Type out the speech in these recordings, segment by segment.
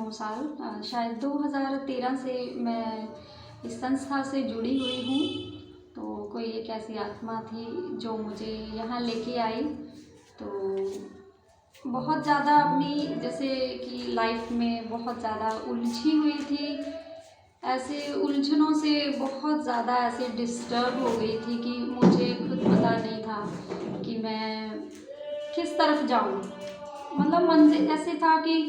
9 साल शायद 2013 से मैं इस संस्था से जुड़ी हुई हूँ। तो कोई एक ऐसी आत्मा थी जो मुझे यहाँ लेके आई। तो बहुत ज़्यादा अपनी जैसे कि लाइफ में बहुत ज़्यादा उलझी हुई थी। ऐसे उलझनों से बहुत ज़्यादा ऐसे डिस्टर्ब हो गई थी कि मुझे खुद पता नहीं था कि मैं किस तरफ जाऊँ। मतलब मन से ऐसे था कि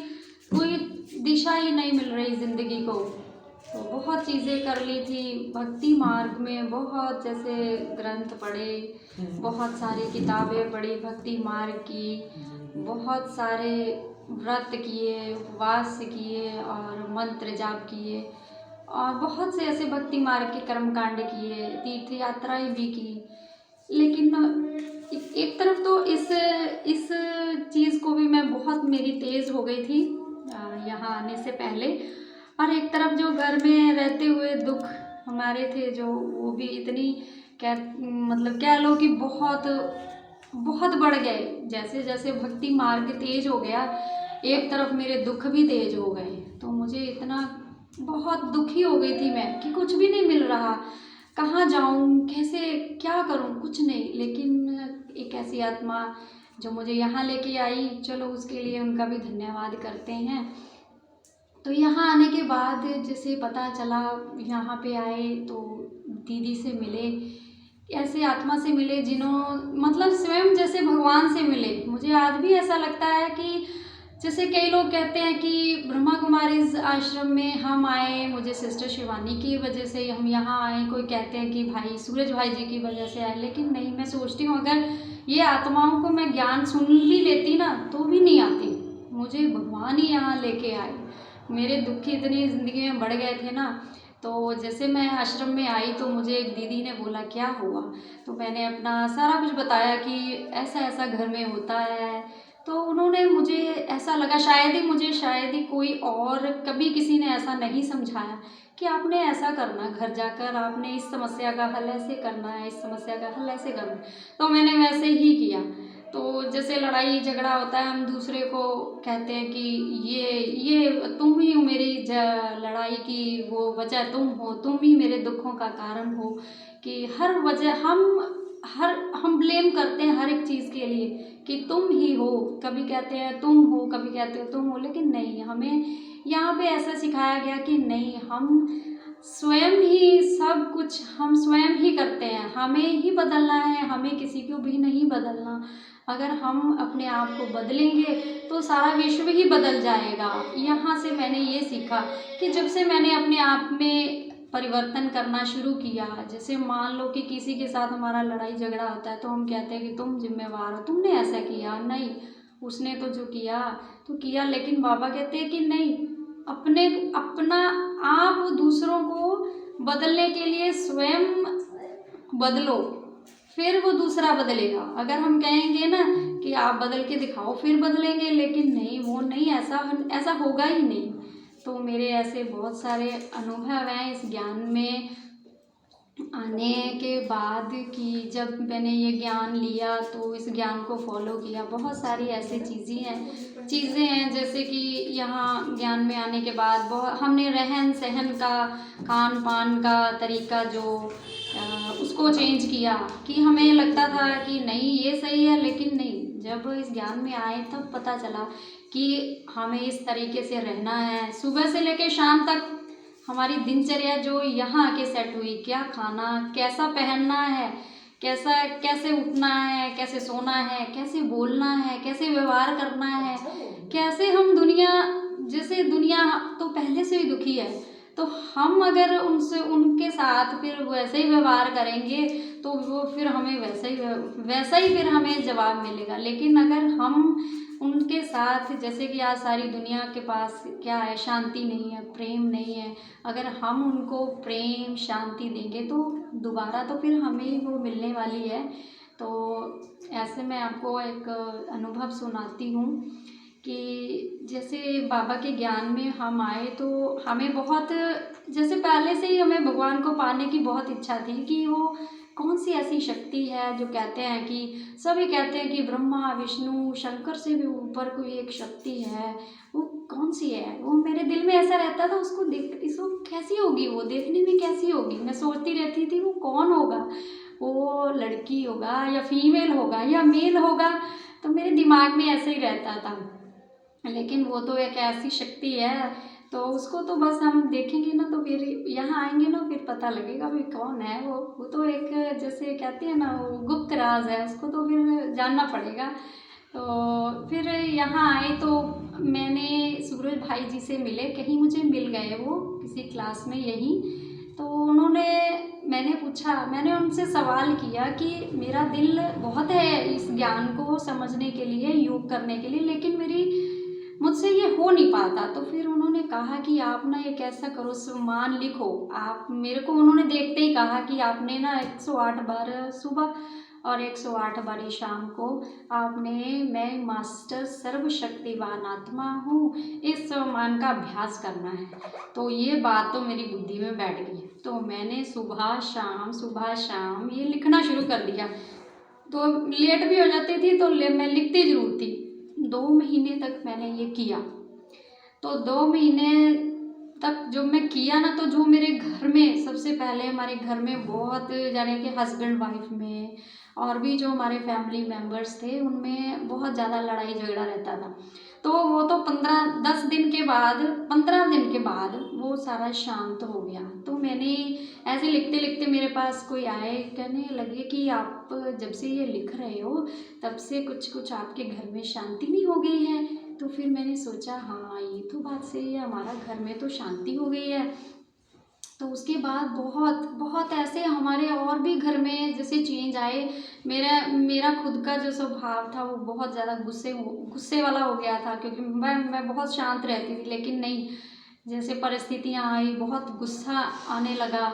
कोई दिशा ही नहीं मिल रही ज़िंदगी को। तो बहुत चीज़ें कर ली थी भक्ति मार्ग में, बहुत जैसे ग्रंथ पढ़े, बहुत सारी किताबें पढ़ी भक्ति मार्ग की, बहुत सारे व्रत किए, उपवास किए और मंत्र जाप किए और बहुत से ऐसे भक्ति मार्ग के कर्मकांड किए, तीर्थ यात्राएं भी की। लेकिन एक तरफ तो इस चीज़ को भी मैं बहुत मेरी तेज़ हो गई थी यहाँ आने से पहले। और एक तरफ जो घर में रहते हुए दुख हमारे थे जो वो भी इतनी मतलब कह लो कि बहुत बहुत बढ़ गए। जैसे जैसे भक्ति मार्ग तेज हो गया, एक तरफ मेरे दुख भी तेज हो गए। तो मुझे इतना बहुत दुखी हो गई थी मैं कि कुछ भी नहीं मिल रहा, कहाँ जाऊँ, कैसे क्या करूँ, कुछ नहीं। लेकिन एक ऐसी आत्मा जो मुझे यहाँ लेके आई, चलो उसके लिए उनका भी धन्यवाद करते हैं। तो यहाँ आने के बाद जैसे पता चला, यहाँ पे आए तो दीदी से मिले, ऐसे आत्मा से मिले जिन्हों मतलब स्वयं जैसे भगवान से मिले। मुझे आज भी ऐसा लगता है कि जैसे कई लोग कहते हैं कि ब्रह्मा कुमारी आश्रम में हम आए, मुझे सिस्टर शिवानी की वजह से हम यहाँ आए, कोई कहते हैं कि भाई सूरज भाई जी की वजह से आए। लेकिन नहीं, मैं सोचती हूँ अगर ये आत्माओं को मैं ज्ञान सुन भी लेती ना तो भी नहीं आती, मुझे भगवान ही यहाँ लेके आए। मेरे दुख इतनी ज़िंदगी में बढ़ गए थे ना। तो जैसे मैं आश्रम में आई तो मुझे एक दीदी ने बोला क्या हुआ, तो मैंने अपना सारा कुछ बताया कि ऐसा ऐसा घर में होता है। तो उन्होंने मुझे ऐसा लगा शायद ही कोई और कभी किसी ने ऐसा नहीं समझाया कि आपने ऐसा करना, घर जाकर आपने इस समस्या का हल ऐसे करना है, इस समस्या का हल ऐसे करना। तो मैंने वैसे ही किया। तो जैसे लड़ाई झगड़ा होता है, हम दूसरे को कहते हैं कि ये तुम ही मेरी लड़ाई की वो वजह तुम हो, तुम ही मेरे दुखों का कारण हो। कि हर वजह हम ब्लेम करते हैं हर एक चीज़ के लिए कि तुम ही हो। कभी कहते हैं तुम हो, कभी कहते हो तुम हो, लेकिन नहीं, हमें यहाँ पे ऐसा सिखाया गया कि नहीं, हम स्वयं ही सब कुछ हम स्वयं ही करते हैं, हमें ही बदलना है, हमें किसी को भी नहीं बदलना। अगर हम अपने आप को बदलेंगे तो सारा विश्व ही बदल जाएगा। यहाँ से मैंने ये सीखा कि जब से मैंने अपने आप में परिवर्तन करना शुरू किया, जैसे मान लो कि किसी के साथ हमारा लड़ाई झगड़ा होता है तो हम कहते हैं कि तुम जिम्मेवार हो, तुमने ऐसा किया। नहीं, उसने तो जो किया तो किया, लेकिन बाबा कहते हैं कि नहीं, अपना आप दूसरों को बदलने के लिए स्वयं बदलो, फिर वो दूसरा बदलेगा। अगर हम कहेंगे ना कि आप बदल के दिखाओ फिर बदलेंगे, लेकिन नहीं, वो नहीं, ऐसा होगा ही नहीं। तो मेरे ऐसे बहुत सारे अनुभव हैं इस ज्ञान में आने के बाद कि जब मैंने ये ज्ञान लिया तो इस ज्ञान को फॉलो किया। बहुत सारी ऐसी चीज़ें हैं जैसे कि यहाँ ज्ञान में आने के बाद बहुत हमने रहन सहन का, खान पान का तरीका जो उसको चेंज किया। कि हमें लगता था कि नहीं ये सही है, लेकिन नहीं, जब इस ज्ञान में आए तब पता चला कि हमें इस तरीके से रहना है। सुबह से लेकर शाम तक हमारी दिनचर्या जो यहाँ आके सेट हुई, क्या खाना, कैसा पहनना है, कैसे उठना है, कैसे सोना है, कैसे बोलना है, कैसे व्यवहार करना है, कैसे हम जैसे दुनिया तो पहले से ही दुखी है, तो हम अगर उनके साथ फिर वैसे ही व्यवहार करेंगे तो वो फिर हमें वैसा ही फिर हमें जवाब मिलेगा। लेकिन अगर हम उनके साथ, जैसे कि आज सारी दुनिया के पास क्या है, शांति नहीं है, प्रेम नहीं है, अगर हम उनको प्रेम शांति देंगे तो दोबारा तो फिर हमें ही वो मिलने वाली है। तो ऐसे मैं आपको एक अनुभव सुनाती हूँ कि जैसे बाबा के ज्ञान में हम आए तो हमें बहुत जैसे पहले से ही हमें भगवान को पाने की बहुत इच्छा थी कि वो कौन सी ऐसी शक्ति है जो कहते हैं कि सभी कहते हैं कि ब्रह्मा विष्णु शंकर से भी ऊपर कोई एक शक्ति है, वो कौन सी है। वो मेरे दिल में ऐसा रहता था, उसको देख इसको कैसी होगी, वो देखने में कैसी होगी। मैं सोचती रहती थी वो कौन होगा, वो लड़की होगा या फीमेल होगा या मेल होगा, तो मेरे दिमाग में ऐसे ही रहता था। लेकिन वो तो एक ऐसी शक्ति है, तो उसको तो बस हम देखेंगे ना, तो फिर यहाँ आएंगे ना, फिर पता लगेगा भाई कौन है वो तो एक जैसे कहते हैं ना, वो गुप्त राज है, उसको तो फिर जानना पड़ेगा। तो फिर यहाँ आए तो मैंने सूरज भाई जी से मिले, कहीं मुझे मिल गए वो किसी क्लास में यहीं। तो मैंने उनसे सवाल किया कि मेरा दिल बहुत है इस ज्ञान को समझने के लिए, योग करने के लिए, लेकिन मुझसे ये हो नहीं पाता। तो फिर उन्होंने कहा कि आप ना एक ऐसा करो, सम्मान लिखो आप। मेरे को उन्होंने देखते ही कहा कि आपने ना 108 बार सुबह और 108 बारी शाम को मैं मास्टर सर्वशक्तिवान आत्मा हूँ, इस सम्मान का अभ्यास करना है। तो ये बात तो मेरी बुद्धि में बैठ गई। तो मैंने सुबह शाम ये लिखना शुरू कर दिया। तो लेट भी हो जाती थी तो मैं लिखती जरूर थी। 2 महीने तक मैंने ये किया। तो 2 महीने तक जो मैं किया ना, तो जो मेरे घर में सबसे पहले, हमारे घर में बहुत यानी कि हस्बैंड वाइफ में और भी जो हमारे फैमिली मेम्बर्स थे, उनमें बहुत ज़्यादा लड़ाई झगड़ा रहता था। तो वो तो 15 दिन के बाद वो सारा शांत हो गया। तो मैंने ऐसे लिखते लिखते मेरे पास कोई आए, कहने लगे कि आप जब से ये लिख रहे हो तब से कुछ आपके घर में शांति नहीं हो गई है। तो फिर मैंने सोचा हाँ ये तो बात सही है, हमारा घर में तो शांति हो गई है। तो उसके बाद बहुत ऐसे हमारे और भी घर में जैसे चेंज आए। मेरा खुद का जो स्वभाव था वो बहुत ज़्यादा गुस्से वाला हो गया था, क्योंकि मैं बहुत शांत रहती थी, लेकिन नहीं, जैसे परिस्थितियाँ आई बहुत गुस्सा आने लगा।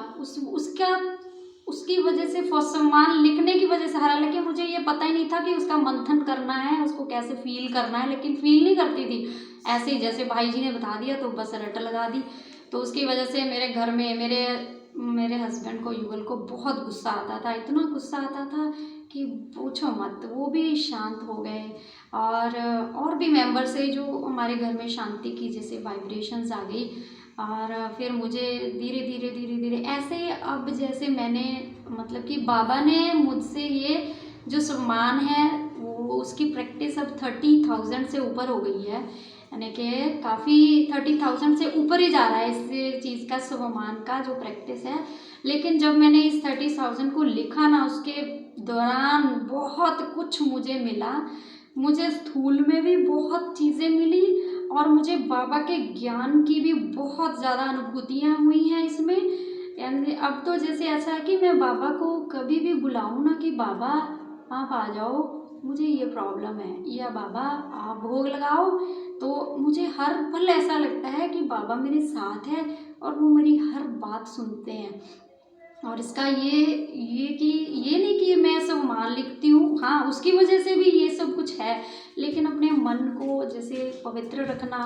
उसकी वजह से सम्मान लिखने की वजह से, हालांकि मुझे ये पता ही नहीं था कि उसका मंथन करना है, उसको कैसे फील करना है, लेकिन फील नहीं करती थी, ऐसे ही जैसे भाई जी ने बता दिया तो बस रट लगा दी। तो उसकी वजह से मेरे घर में मेरे हस्बैंड को, युगल को बहुत गुस्सा आता था, इतना गुस्सा आता था कि पूछो मत। वो भी शांत हो गए और भी मेंबर से जो हमारे घर में शांति की जैसे वाइब्रेशंस आ गई। और फिर मुझे धीरे धीरे ऐसे अब जैसे मैंने मतलब कि बाबा ने मुझसे ये जो सम्मान है वो उसकी प्रैक्टिस अब 30,000 से ऊपर हो गई है, यानी कि काफ़ी 30,000 से ऊपर ही जा रहा है इस चीज़ का, सम्मान का जो प्रैक्टिस है। लेकिन जब मैंने इस 30,000 को लिखा ना, उसके दौरान बहुत कुछ मुझे मिला। मुझे स्थूल में भी बहुत चीज़ें मिली और मुझे बाबा के ज्ञान की भी बहुत ज़्यादा अनुभूतियाँ हुई हैं इसमें। यानी अब तो जैसे ऐसा है कि मैं बाबा को कभी भी बुलाऊँ ना कि बाबा आप आ जाओ, मुझे ये प्रॉब्लम है, या बाबा आप भोग लगाओ, तो मुझे हर पल ऐसा लगता है कि बाबा मेरे साथ है और वो मेरी हर बात सुनते हैं। और इसका ये नहीं कि मैं सब मान लिखती हूँ, हाँ उसकी वजह से भी ये सब कुछ है, लेकिन अपने मन को जैसे पवित्र रखना,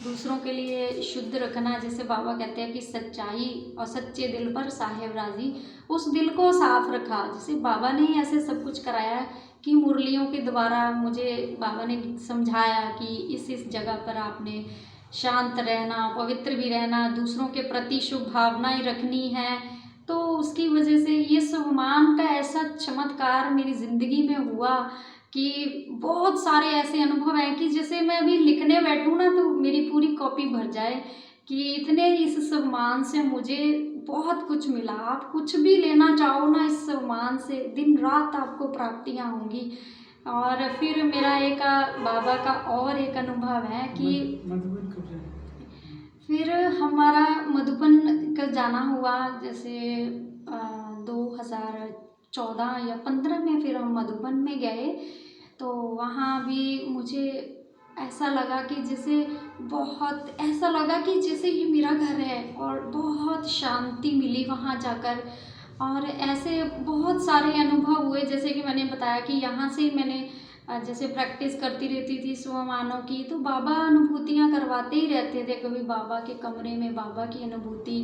दूसरों के लिए शुद्ध रखना, जैसे बाबा कहते हैं कि सच्चाई और सच्चे दिल पर साहेब राजी, उस दिल को साफ रखा। जैसे बाबा ने ऐसे सब कुछ कराया कि मुरलियों के द्वारा मुझे बाबा ने समझाया कि इस जगह पर आपने शांत रहना, पवित्र भी रहना, दूसरों के प्रति शुभ भावनाएं रखनी है। तो उसकी वजह से ये सम्मान का ऐसा चमत्कार मेरी ज़िंदगी में हुआ कि बहुत सारे ऐसे अनुभव हैं कि जैसे मैं अभी लिखने बैठूँ ना तो मेरी पूरी कॉपी भर जाए कि इतने इस सम्मान से मुझे बहुत कुछ मिला। आप कुछ भी लेना चाहो ना इस सम्मान से, दिन रात आपको प्राप्तियाँ होंगी। और फिर मेरा एक बाबा का और एक अनुभव है कि फिर हमारा मधुबन का जाना हुआ, जैसे 2014 या 15 में फिर हम मधुबन में गए। तो वहाँ भी मुझे ऐसा लगा कि जैसे ये मेरा घर है, और बहुत शांति मिली वहाँ जाकर। और ऐसे बहुत सारे अनुभव हुए, जैसे कि मैंने बताया कि यहाँ से मैंने जैसे प्रैक्टिस करती रहती थी स्वमानों की, तो बाबा अनुभूतियाँ करवाते ही रहते थे। कभी बाबा के कमरे में बाबा की अनुभूति,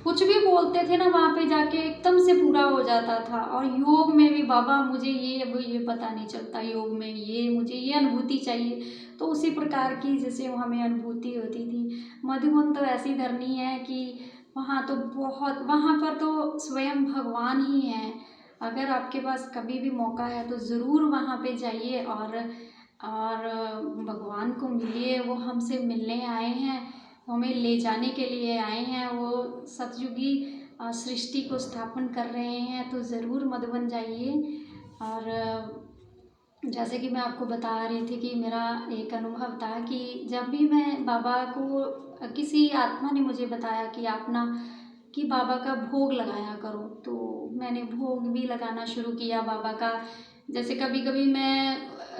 कुछ भी बोलते थे ना वहाँ पे जाके एकदम से पूरा हो जाता था। और योग में भी बाबा मुझे ये अब ये पता नहीं चलता, योग में ये मुझे ये अनुभूति चाहिए, तो उसी प्रकार की जैसे हमें अनुभूति होती थी। मधुबन तो ऐसी धरनी है कि वहाँ तो बहुत, वहाँ पर तो स्वयं भगवान ही हैं। अगर आपके पास कभी भी मौका है तो ज़रूर वहाँ पे जाइए और भगवान को मिलिए। वो हमसे मिलने आए हैं, हमें ले जाने के लिए आए हैं। वो सतयुगी सृष्टि को स्थापन कर रहे हैं, तो ज़रूर मधुबन जाइए। और जैसे कि मैं आपको बता रही थी कि मेरा एक अनुभव था कि जब भी मैं बाबा को, किसी आत्मा ने मुझे बताया कि आप ना कि बाबा का भोग लगाया करो, तो मैंने भोग भी लगाना शुरू किया बाबा का। जैसे कभी कभी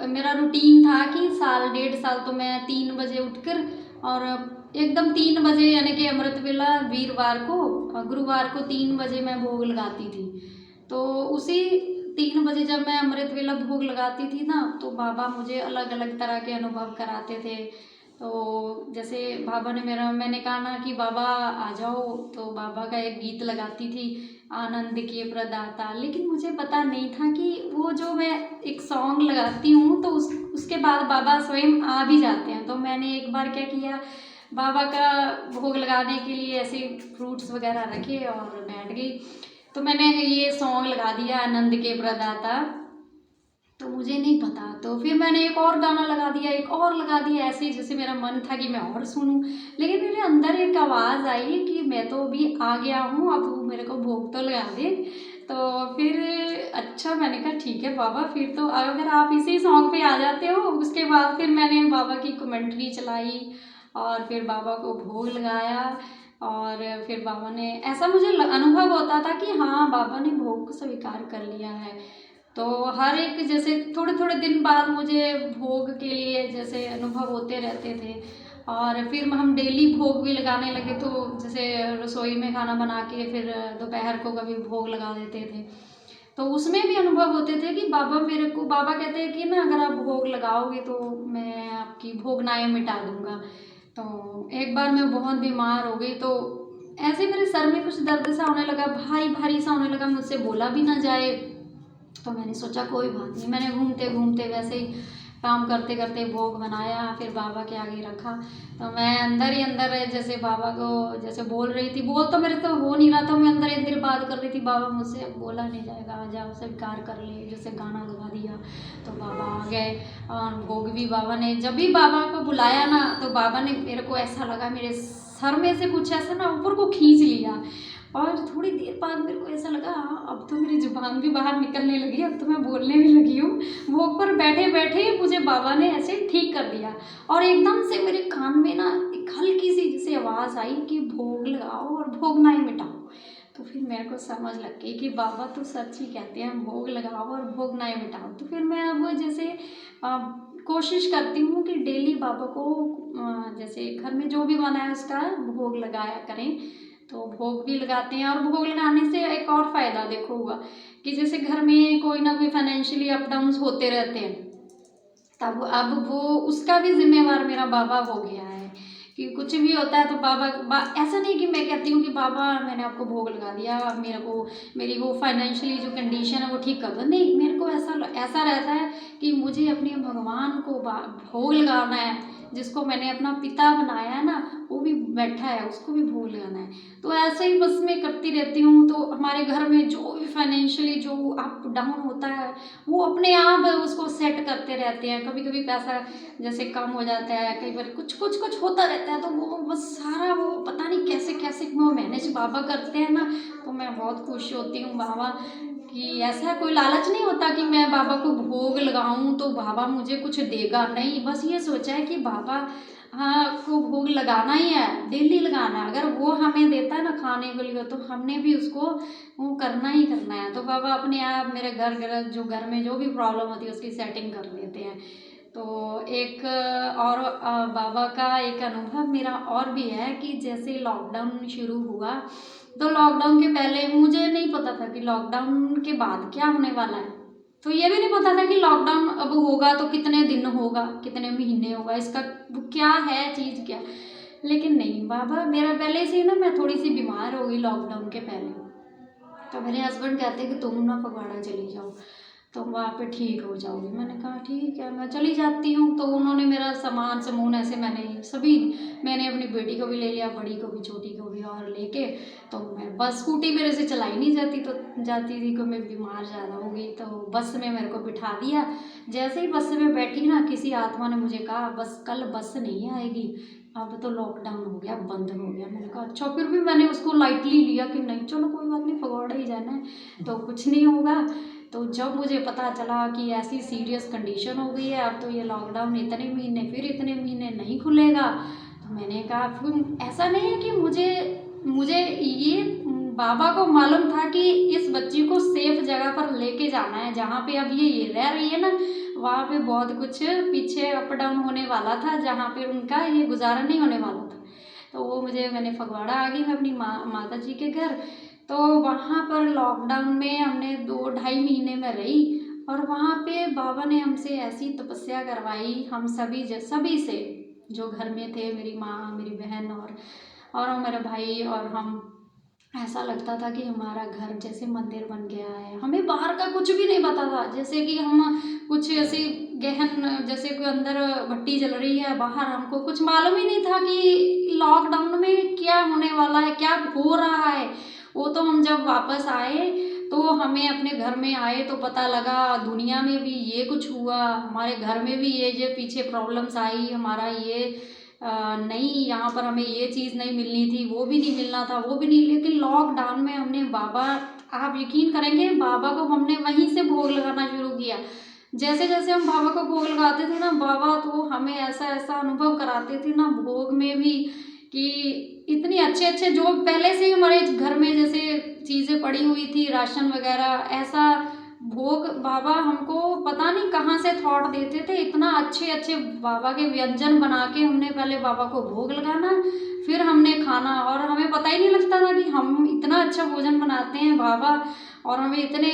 मेरा रूटीन था कि साल 1.5 साल तो मैं 3 बजे उठकर और एकदम 3 बजे यानी कि अमृत वेला वीरवार को, गुरुवार को 3 बजे मैं भोग लगाती थी। तो उसी 3 बजे जब मैं अमृत वेला भोग लगाती थी ना, तो बाबा मुझे अलग अलग तरह के अनुभव कराते थे। तो जैसे बाबा ने मैंने कहा ना कि बाबा आ जाओ, तो बाबा का एक गीत लगाती थी, आनंद के प्रदाता। लेकिन मुझे पता नहीं था कि वो जो मैं एक सॉन्ग लगाती हूँ तो उसके बाद बाबा स्वयं आ भी जाते हैं। तो मैंने एक बार क्या किया, बाबा का भोग लगाने के लिए ऐसे फ्रूट्स वगैरह रखे और बैठ गई। तो मैंने ये सॉन्ग लगा दिया, आनंद के प्रदाता। तो मुझे नहीं पता, तो फिर मैंने एक और गाना लगा दिया, एक और लगा दिया, ऐसे ही जैसे मेरा मन था कि मैं और सुनूं। लेकिन मेरे अंदर एक आवाज़ आई कि मैं तो अभी आ गया हूँ, अब मेरे को भोग तो लगा दे। तो फिर अच्छा, मैंने कहा ठीक है बाबा, फिर तो अगर आप इसी सॉन्ग पे आ जाते हो। उसके बाद फिर मैंने बाबा की कमेंट्री चलाई और फिर बाबा को भोग लगाया। और फिर बाबा ने, ऐसा मुझे अनुभव होता था कि हाँ बाबा ने भोग को स्वीकार कर लिया है। तो हर एक जैसे थोड़े थोड़े दिन बाद मुझे भोग के लिए जैसे अनुभव होते रहते थे। और फिर हम डेली भोग भी लगाने लगे, तो जैसे रसोई में खाना बना के फिर दोपहर को कभी भोग लगा देते थे। तो उसमें भी अनुभव होते थे कि बाबा कहते हैं कि ना अगर आप भोग लगाओगे तो मैं आपकी भोगनाएँ मिटा दूंगा। तो एक बार मैं बहुत बीमार हो गई, तो ऐसे मेरे सर में कुछ दर्द सा होने लगा, भारी भारी सा होने लगा, मुझसे बोला भी ना जाए। तो मैंने सोचा कोई बात नहीं, मैंने घूमते घूमते वैसे ही काम करते करते भोग बनाया, फिर बाबा के आगे रखा। तो मैं अंदर ही अंदर जैसे बाबा को जैसे बोल रही थी, बोल तो मेरे तो हो नहीं रहा था, मैं अंदर ही अंदर बात कर रही थी, बाबा मुझसे बोला नहीं जाएगा, आ जाओ स्वीकार कर ले। जैसे गाना लगा दिया तो बाबा आ गए। और भोग भी बाबा ने, जब भी बाबा को बुलाया ना, तो बाबा ने, मेरे को ऐसा लगा मेरे सर में से कुछ ऐसा ना ऊपर को खींच लिया। और थोड़ी देर बाद मेरे को ऐसा लगा अब तो मेरी जुबान भी बाहर निकलने लगी, अब तो मैं बोलने भी लगी हूँ। भोग पर बैठे बैठे मुझे बाबा ने ऐसे ठीक कर दिया। और एकदम से मेरे कान में ना एक हल्की सी जैसे आवाज़ आई कि भोग लगाओ और भोगनाएँ मिटाओ। तो फिर मेरे को समझ लग गई कि बाबा तो सच ही कहते हैं, भोग लगाओ और भोगनाएँ मिटाओ। तो फिर मैं अब जैसे कोशिश करती हूँ कि डेली बाबा को जैसे घर में जो भी बना है उसका भोग लगाया करें। तो भोग भी लगाते हैं। और भोग लगाने से एक और फ़ायदा देखो हुआ कि जैसे घर में कोई ना कोई फाइनेंशियली अप डाउन्स होते रहते हैं, तब अब वो उसका भी जिम्मेवार मेरा बाबा हो गया है कि कुछ भी होता है तो ऐसा नहीं कि मैं कहती हूँ कि बाबा मैंने आपको भोग लगा दिया, अब मेरी वो फाइनेंशियली जो कंडीशन है वो ठीक कर दो। नहीं, मेरे को ऐसा रहता है कि मुझे अपने भगवान को भोग लगाना है। जिसको मैंने अपना पिता बनाया है ना, वो भी बैठा है, उसको भी भोग लगाना है। तो ऐसे ही बस मैं करती रहती हूँ। तो हमारे घर में जो भी फाइनेंशियली जो अप डाउन होता है वो अपने आप उसको सेट करते रहते हैं। कभी कभी पैसा जैसे कम हो जाता है, कई बार कुछ कुछ कुछ होता रहता है, तो वो बस सारा वो पता नहीं कैसे कैसे वो मैनेज बाबा करते हैं ना। तो मैं बहुत खुश होती हूँ बाबा कि ऐसा कोई लालच नहीं होता कि मैं बाबा को भोग लगाऊं तो बाबा मुझे कुछ देगा, नहीं। बस ये सोचा है कि बाबा हाँ को भोग लगाना ही है, डेली लगाना है। अगर वो हमें देता है ना खाने के लिए, तो हमने भी उसको वो करना ही करना है। तो बाबा अपने आप मेरे घर में जो भी प्रॉब्लम होती है उसकी सेटिंग कर देते हैं। तो एक और बाबा का एक अनुभव मेरा और भी है कि जैसे लॉकडाउन शुरू हुआ, तो लॉकडाउन के पहले मुझे नहीं पता था कि लॉकडाउन के बाद क्या होने वाला है। तो ये भी नहीं पता था कि लॉकडाउन अब होगा तो कितने दिन होगा, कितने महीने होगा, इसका क्या है चीज़ क्या। लेकिन नहीं, बाबा मेरा पहले से ना, मैं थोड़ी सी बीमार हो गई लॉकडाउन के पहले। तो मेरे हस्बैंड कहते हैं कि तुम ना फगवाड़ा चली जाओ, तुम वहाँ पे ठीक हो जाओगी। मैंने कहा ठीक है, मैं चली जाती हूँ। तो उन्होंने मेरा सामान समून ऐसे मैंने अपनी बेटी को भी ले लिया, बड़ी को भी, छोटी को भी, और लेके तो मैं बस, स्कूटी मेरे से चलाई नहीं जाती, तो जाती थी, को मैं बीमार ज़्यादा हो गई तो बस में मेरे को बिठा दिया। जैसे ही बस में बैठी ना, किसी आत्मा ने मुझे कहा बस कल बस नहीं आएगी, अब तो लॉकडाउन हो गया, बंद हो गया। मैंने कहा अच्छा। फिर भी मैंने उसको लाइटली लिया कि नहीं चलो कोई बात नहीं, फगवाड़ा ही जाना है तो कुछ नहीं होगा। तो जब मुझे पता चला कि ऐसी सीरियस कंडीशन हो गई है, अब तो ये लॉकडाउन इतने महीने, फिर इतने महीने नहीं खुलेगा, तो मैंने कहा फिर ऐसा नहीं है कि मुझे ये बाबा को मालूम था कि इस बच्ची को सेफ जगह पर लेके जाना है, जहाँ पे अब ये रह रही है ना, वहाँ पे बहुत कुछ पीछे अप डाउन होने वाला था, जहाँ पे उनका ये गुजारा नहीं होने वाला था। तो वो मैंने फगवाड़ा आ गई मैं अपनी माता जी के घर। तो वहाँ पर लॉकडाउन में हमने 2-2.5 महीने में रही, और वहाँ पे बाबा ने हमसे ऐसी तपस्या करवाई, हम सभी से, जो घर में थे, मेरी माँ, मेरी बहन और मेरा भाई और हम। ऐसा लगता था कि हमारा घर जैसे मंदिर बन गया है। हमें बाहर का कुछ भी नहीं पता था, जैसे कि हम कुछ ऐसे गहन, जैसे कोई अंदर भट्टी जल रही है, बाहर हमको कुछ मालूम ही नहीं था कि लॉकडाउन में क्या होने वाला है, क्या हो रहा है। वो तो हम जब वापस आए, तो हमें अपने घर में आए तो पता लगा दुनिया में भी ये कुछ हुआ, हमारे घर में भी ये पीछे प्रॉब्लम्स आई, हमारा ये नहीं, यहाँ पर हमें ये चीज़ नहीं मिलनी थी, वो भी नहीं मिलना था, वो भी नहीं। लेकिन लॉकडाउन में हमने बाबा, आप यकीन करेंगे, बाबा को हमने वहीं से भोग लगाना शुरू किया। जैसे जैसे हम बाबा को भोग लगाते थे ना, बाबा तो हमें ऐसा ऐसा अनुभव कराते थे ना भोग में भी, कि इतनी अच्छे जो पहले से ही हमारे घर में जैसे चीज़ें पड़ी हुई थी, राशन वगैरह, ऐसा भोग बाबा हमको पता नहीं कहाँ से थॉट देते थे, इतना अच्छे बाबा के व्यंजन बना के हमने पहले बाबा को भोग लगाना, फिर हमने खाना। और हमें पता ही नहीं लगता था कि हम इतना अच्छा भोजन बनाते हैं बाबा। और हमें इतने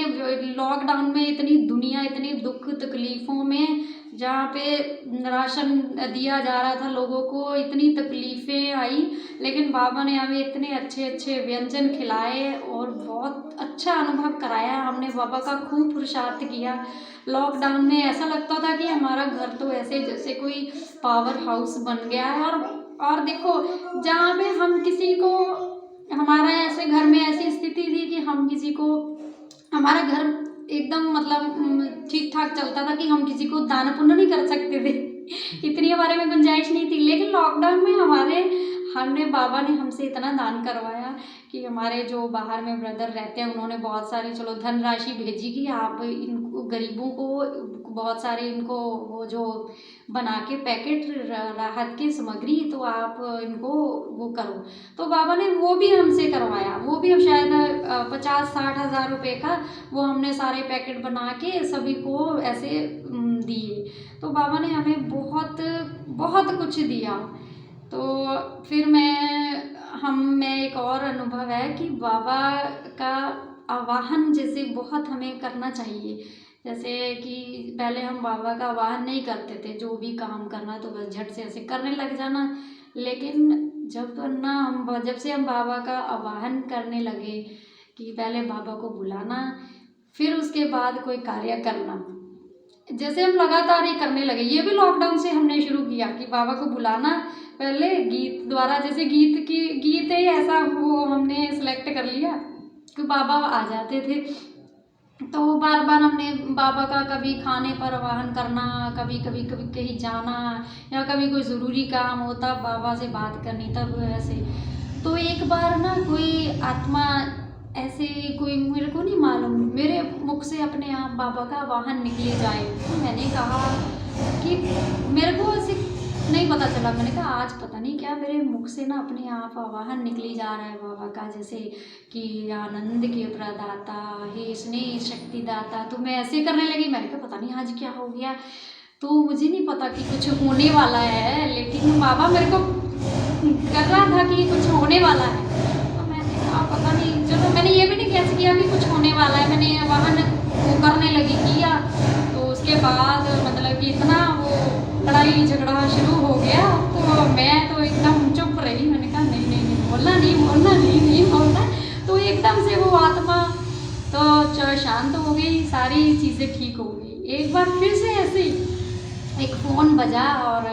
लॉकडाउन में इतनी दुनिया, इतनी दुख तकलीफ़ों में, जहाँ पे राशन दिया जा रहा था लोगों को, इतनी तकलीफ़ें आई, लेकिन बाबा ने हमें इतने अच्छे व्यंजन खिलाए और बहुत अच्छा अनुभव कराया। हमने बाबा का खूब पुरुषार्थ किया। लॉकडाउन में ऐसा लगता था कि हमारा घर तो ऐसे जैसे कोई पावर हाउस बन गया है। और देखो, जहाँ पे हम किसी को, हमारा ऐसे घर में ऐसी स्थिति थी कि हम किसी को, हमारा घर एकदम मतलब ठीक ठाक चलता था कि हम किसी को दान पुण्य नहीं कर सकते थे इतनी हमारे में गुंजाइश नहीं थी। लेकिन लॉकडाउन में हमने बाबा ने हमसे इतना दान करवाया कि हमारे जो बाहर में ब्रदर रहते हैं, उन्होंने बहुत सारी चलो धनराशि भेजी कि आप इनको गरीबों को बहुत सारे इनको वो जो बना के पैकेट राहत की सामग्री, तो आप इनको वो करो। तो बाबा ने वो भी हमसे करवाया, वो भी शायद 50-60 हज़ार रुपये का वो हमने सारे पैकेट बना के सभी को ऐसे दिए। तो बाबा ने हमें बहुत बहुत कुछ दिया। तो फिर मैं एक और अनुभव है कि बाबा का आवाहन जैसे बहुत हमें करना चाहिए। जैसे कि पहले हम बाबा का आवाहन नहीं करते थे, जो भी काम करना तो बस झट से ऐसे करने लग जाना। लेकिन जब से हम बाबा का आवाहन करने लगे कि पहले बाबा को बुलाना, फिर उसके बाद कोई कार्य करना, जैसे हम लगातार ही करने लगे। ये भी लॉकडाउन से हमने शुरू किया कि बाबा को बुलाना, पहले गीत द्वारा, जैसे गीत ही ऐसा वो हमने सिलेक्ट कर लिया कि बाबा आ जाते थे। तो बार बार हमने बाबा का कभी खाने पर आवाहन करना, कभी कहीं जाना, या कभी कोई ज़रूरी काम होता बाबा से बात करनी, तब ऐसे। तो एक बार ना कोई आत्मा ऐसे, कोई मेरे को नहीं मालूम, मेरे मुख से अपने आप बाबा का वाहन निकले जाए। तो मैंने कहा कि मेरे को ऐसे नहीं पता चला, मैंने कहा आज पता नहीं क्या मेरे मुख से ना अपने आप आवाहन निकली जा रहा है बाबा का, जैसे कि आनंद के प्रदाता, हे स्नेह शक्ति दाता। तो मैं ऐसे करने लगी, मैंने कहा पता नहीं आज क्या हो गया। तो मुझे नहीं पता कि कुछ होने वाला है, लेकिन बाबा मेरे को कर रहा था कि कुछ होने वाला है। तो मैंने कहा पता नहीं, चलो मैंने ये भी नहीं कैसे किया कि कुछ होने वाला है, मैंने वाहन वो करने लगी किया। बाद मतलब कि इतना वो लड़ाई झगड़ा शुरू हो गया, तो मैं तो एकदम चुप रही। मैंने कहा नहीं नहीं नहीं, बोलना नहीं बोलना नहीं नहीं बोलना। तो एकदम से वो आत्मा तो शांत हो गई, सारी चीज़ें ठीक हो गई। एक बार फिर से ऐसे एक फ़ोन बजा और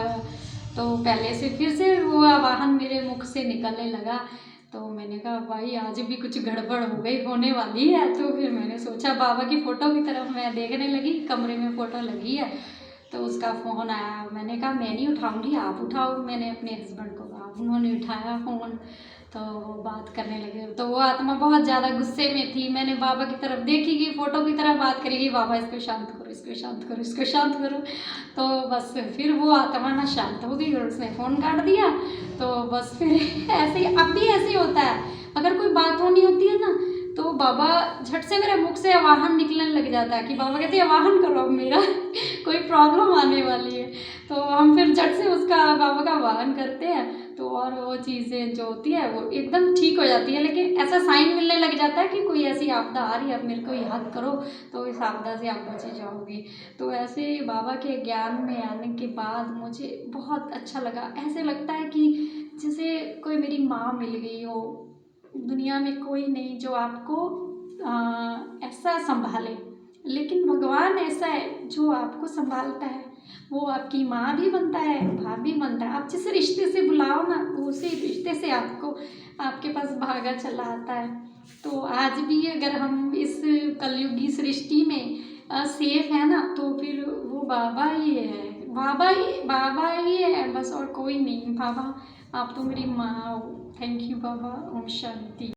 तो पहले से फिर से वो वाहन मेरे मुख से निकलने लगा। तो मैंने कहा भाई आज भी कुछ गड़बड़ हो गई, होने वाली है। तो फिर मैंने सोचा बाबा की फ़ोटो की तरफ मैं देखने लगी, कमरे में फ़ोटो लगी है। तो उसका फ़ोन आया, मैंने कहा मैं नहीं उठाऊंगी, आप उठाओ। मैंने अपने हस्बैंड को कहा, उन्होंने उठाया फ़ोन। तो वो बात करने लगे। तो वो आत्मा बहुत ज़्यादा गुस्से में थी। मैंने बाबा की तरफ देखी कि फ़ोटो की तरफ बात करेगी, बाबा इसको शांत करो, इसको शांत करो, इसको शांत करो। तो बस फिर वो आत्मा ना शांत हो गई और उसने फ़ोन काट दिया। तो बस फिर ऐसे ही अब भी ऐसे ही होता है, अगर कोई बात होनी होती है ना तो बाबा झट से मेरे मुख से आवाहन निकलने लग जाता है कि बाबा कहते हैं आवाहन करो अब मेरा कोई प्रॉब्लम आने वाली है। तो हम फिर झट से उसका बाबा का आवाहन करते हैं, तो और वो चीज़ें जो होती है वो एकदम ठीक हो जाती है। लेकिन ऐसा साइन मिलने लग जाता है कि कोई ऐसी आपदा आ रही है, अब मेरे को याद करो तो इस आपदा से आप बचे जाओगे। तो ऐसे बाबा के ज्ञान में आने के बाद मुझे बहुत अच्छा लगा। ऐसे लगता है कि जैसे कोई मेरी माँ मिल गई हो, दुनिया में कोई नहीं जो आपको ऐसा संभाले। लेकिन भगवान ऐसा है जो आपको संभालता है, वो आपकी माँ भी बनता है, भाभी बनता है। आप जिस रिश्ते से बुलाओ ना, वो उसी रिश्ते से आपको आपके पास भागा चला आता है। तो आज भी अगर हम इस कलयुगी सृष्टि में सेफ है ना, तो फिर वो बाबा ही है, बाबा ही है बस, और कोई नहीं। बाबा आप तो मेरी माँ हो। थैंक यू बाबा। ओम शांति।